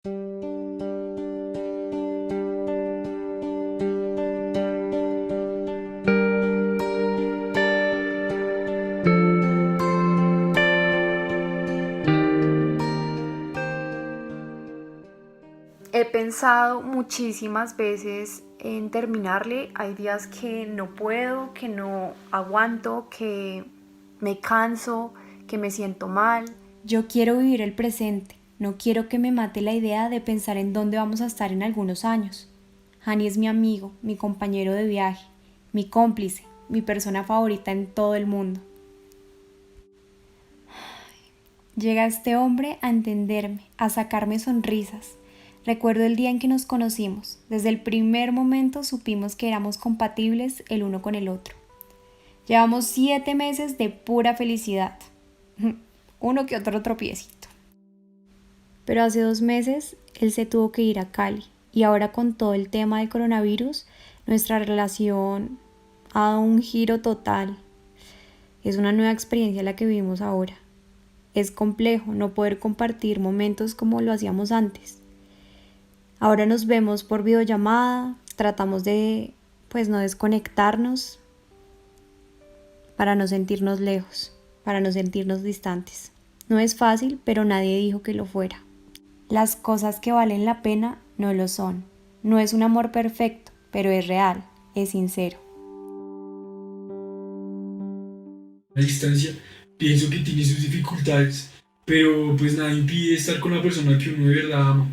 He pensado muchísimas veces en terminarle. Hay días que no puedo, que no aguanto, que me canso, que me siento mal. Yo quiero vivir el presente. No quiero que me mate la idea de pensar en dónde vamos a estar en algunos años. Hani es mi amigo, mi compañero de viaje, mi cómplice, mi persona favorita en todo el mundo. Llega este hombre a entenderme, a sacarme sonrisas. Recuerdo el día en que nos conocimos. Desde el primer momento supimos que éramos compatibles el uno con el otro. Llevamos 7 meses de pura felicidad. Uno que otro tropiecito. Pero hace 2 meses él se tuvo que ir a Cali. Y ahora con todo el tema del coronavirus, nuestra relación ha dado un giro total. Es una nueva experiencia la que vivimos ahora. Es complejo no poder compartir momentos como lo hacíamos antes. Ahora nos vemos por videollamada, tratamos de no desconectarnos para no sentirnos lejos, para no sentirnos distantes. No es fácil, pero nadie dijo que lo fuera. Las cosas que valen la pena no lo son. No es un amor perfecto, pero es real, es sincero. La distancia, pienso que tiene sus dificultades, pero pues nada impide estar con la persona que uno de verdad ama.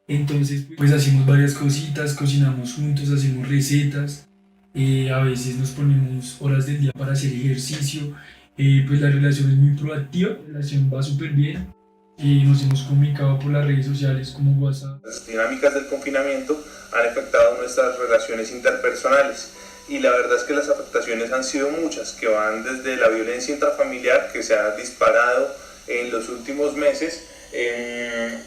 Entonces pues hacemos varias cositas, cocinamos juntos, hacemos recetas, a veces nos ponemos horas del día para hacer ejercicio, pues la relación es muy proactiva, la relación va súper bien. Nos hemos comunicado por las redes sociales como WhatsApp. Las dinámicas del confinamiento han afectado nuestras relaciones interpersonales y la verdad es que las afectaciones han sido muchas, que van desde la violencia intrafamiliar que se ha disparado en los últimos meses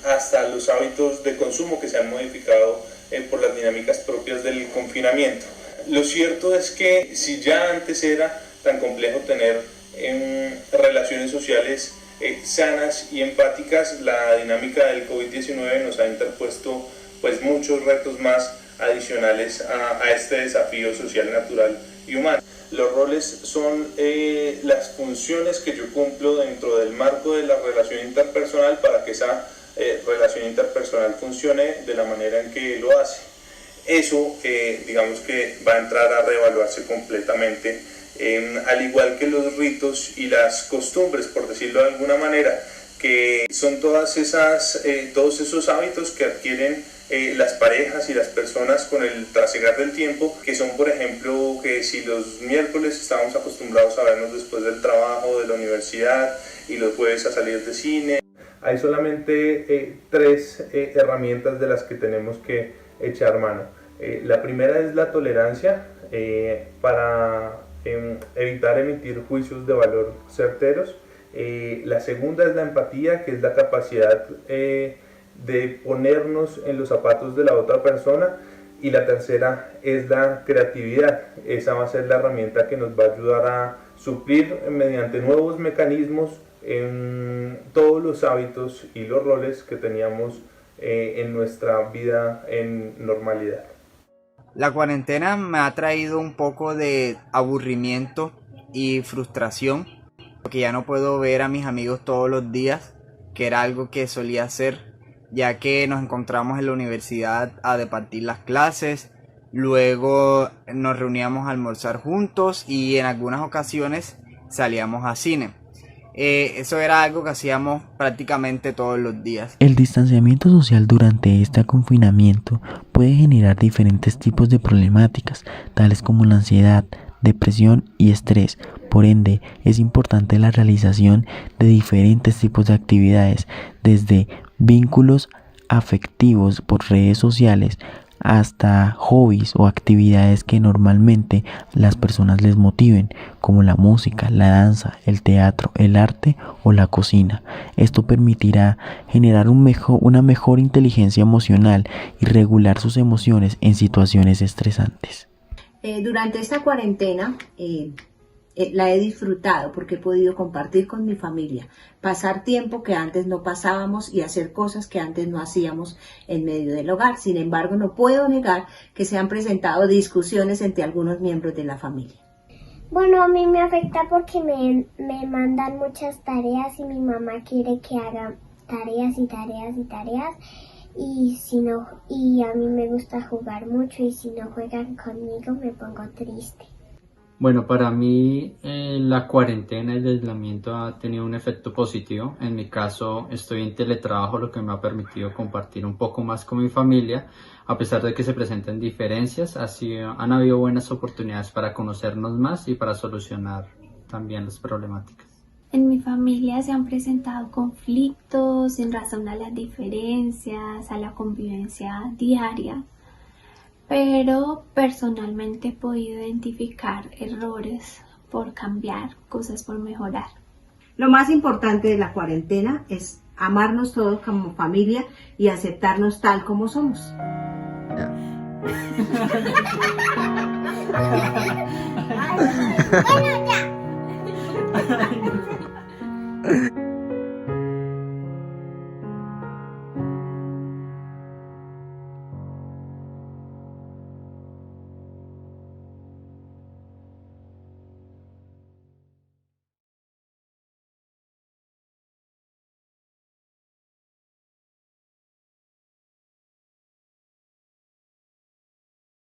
hasta los hábitos de consumo que se han modificado por las dinámicas propias del confinamiento. Lo cierto es que si ya antes era tan complejo tener relaciones sociales sanas y empáticas, la dinámica del COVID-19 nos ha interpuesto pues muchos retos más adicionales a este desafío social, natural y humano. Los roles son las funciones que yo cumplo dentro del marco de la relación interpersonal para que esa relación interpersonal funcione de la manera en que lo hace. Eso digamos que va a entrar a reevaluarse completamente. Al igual que los ritos y las costumbres, por decirlo de alguna manera, que son todos esos hábitos que adquieren las parejas y las personas con el trasegar del tiempo, que son, por ejemplo, que si los miércoles estábamos acostumbrados a vernos después del trabajo, de la universidad, y los jueves a salir de cine. Hay solamente 3 herramientas de las que tenemos que echar mano. La primera es la tolerancia para evitar emitir juicios de valor certeros. La segunda es la empatía, que es la capacidad de ponernos en los zapatos de la otra persona, y la tercera es la creatividad. Esa va a ser la herramienta que nos va a ayudar a suplir mediante nuevos mecanismos en todos los hábitos y los roles que teníamos en nuestra vida en normalidad. La cuarentena me ha traído un poco de aburrimiento y frustración, porque ya no puedo ver a mis amigos todos los días, que era algo que solía hacer, ya que nos encontramos en la universidad a departir las clases, luego nos reuníamos a almorzar juntos y en algunas ocasiones salíamos a cine. Eso era algo que hacíamos prácticamente todos los días. El distanciamiento social durante este confinamiento puede generar diferentes tipos de problemáticas, tales como la ansiedad, depresión y estrés. Por ende, es importante la realización de diferentes tipos de actividades, desde vínculos afectivos por redes sociales hasta hobbies o actividades que normalmente las personas les motiven, como la música, la danza, el teatro, el arte o la cocina. Esto permitirá generar una mejor inteligencia emocional y regular sus emociones en situaciones estresantes. Durante esta cuarentena la he disfrutado porque he podido compartir con mi familia, pasar tiempo que antes no pasábamos y hacer cosas que antes no hacíamos en medio del hogar. Sin embargo, no puedo negar que se han presentado discusiones entre algunos miembros de la familia. Bueno, a mí me afecta porque me mandan muchas tareas y mi mamá quiere que haga tareas y tareas y tareas. Y a mí me gusta jugar mucho y si no juegan conmigo me pongo triste. Bueno, para mí la cuarentena y el aislamiento ha tenido un efecto positivo. En mi caso estoy en teletrabajo, lo que me ha permitido compartir un poco más con mi familia. A pesar de que se presenten diferencias, han habido buenas oportunidades para conocernos más y para solucionar también las problemáticas. En mi familia se han presentado conflictos en razón a las diferencias, a la convivencia diaria, pero personalmente he podido identificar errores por cambiar, cosas por mejorar. Lo más importante de la cuarentena es amarnos todos como familia y aceptarnos tal como somos. Bueno, ya.